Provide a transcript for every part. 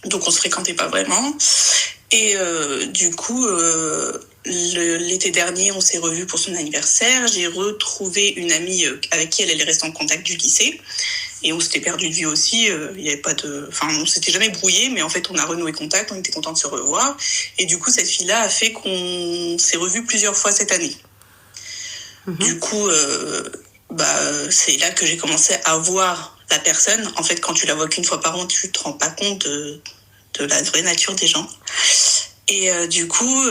Donc on se fréquentait pas vraiment. Et du coup, l'été dernier, on s'est revus pour son anniversaire. J'ai retrouvé une amie avec qui elle est restée en contact du lycée. Et on s'était perdu de vue aussi. Il y avait pas de... Enfin, on s'était jamais brouillé, mais en fait, on a renoué contact. On était contents de se revoir. Et du coup, cette fille-là a fait qu'on s'est revus plusieurs fois cette année. Du coup, c'est là que j'ai commencé à voir la personne. En fait, quand tu la vois qu'une fois par an, tu te rends pas compte de la vraie nature des gens. Et du coup,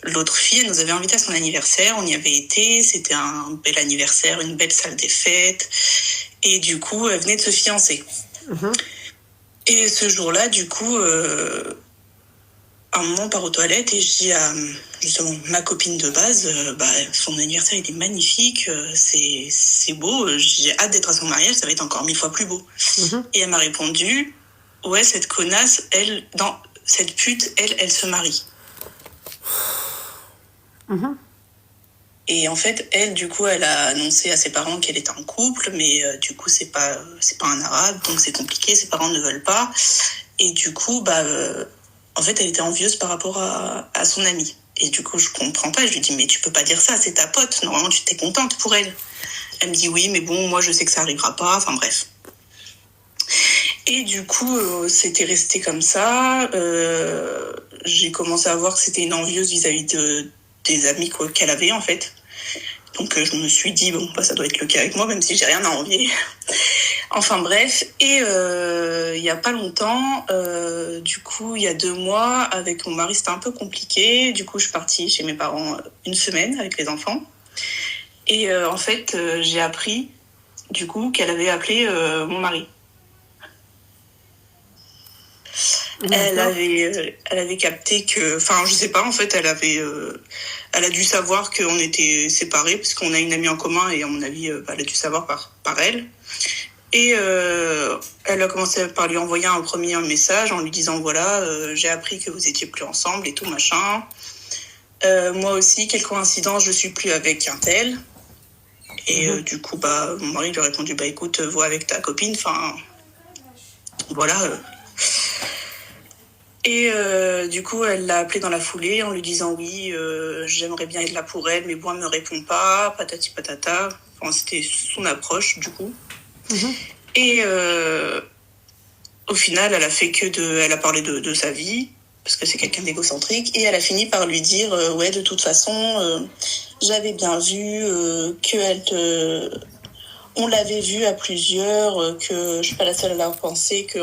l'autre fille, elle nous avait invités à son anniversaire. On y avait été. C'était un bel anniversaire, une belle salle des fêtes. Et du coup, elle venait de se fiancer. Et ce jour-là, du coup, à un moment, on part aux toilettes et je dis à justement ma copine de base, son anniversaire, il est magnifique, c'est beau, j'ai hâte d'être à son mariage, ça va être encore 1000 fois plus beau. Et elle m'a répondu, ouais, cette connasse, cette pute, elle se marie. Et en fait, elle, du coup, elle a annoncé à ses parents qu'elle était en couple, mais du coup, c'est pas un arabe, donc c'est compliqué, ses parents ne veulent pas. Et du coup, en fait, elle était envieuse par rapport à son amie. Et du coup, je comprends pas, je lui dis, mais tu peux pas dire ça, c'est ta pote, normalement, tu t'es contente pour elle. Elle me dit, oui, mais bon, moi, je sais que ça arrivera pas, enfin bref. Et du coup, c'était resté comme ça. J'ai commencé à voir que c'était une envieuse vis-à-vis des amis qu'elle avait, en fait. Donc, je me suis dit, bon, ça doit être le cas avec moi, même si j'ai rien à envier. Enfin, bref. Et il y a pas longtemps, du coup, il y a 2 mois, avec mon mari, c'était un peu compliqué. Du coup, je suis partie chez mes parents une semaine avec les enfants. Et en fait, j'ai appris, du coup, qu'elle avait appelé mon mari. Elle avait capté que, enfin, je sais pas, en fait, elle a dû savoir qu'on était séparés parce qu'on a une amie en commun et à mon avis, elle a dû savoir par elle. Et elle a commencé par lui envoyer un premier message en lui disant, voilà, j'ai appris que vous étiez plus ensemble et tout machin. Moi aussi, quelle coïncidence, je suis plus avec un tel. Et du coup, mon mari lui a répondu, écoute, vois avec ta copine, enfin, voilà. Et du coup, elle l'a appelé dans la foulée en lui disant oui, j'aimerais bien être là pour elle, mais bon, elle me répond pas, patati patata. Enfin, c'était son approche, du coup. Et au final, elle a fait elle a parlé de sa vie, parce que c'est quelqu'un d'égocentrique, et elle a fini par lui dire ouais, de toute façon, j'avais bien vu on l'avait vu à plusieurs, que je suis pas la seule à l'avoir pensé, que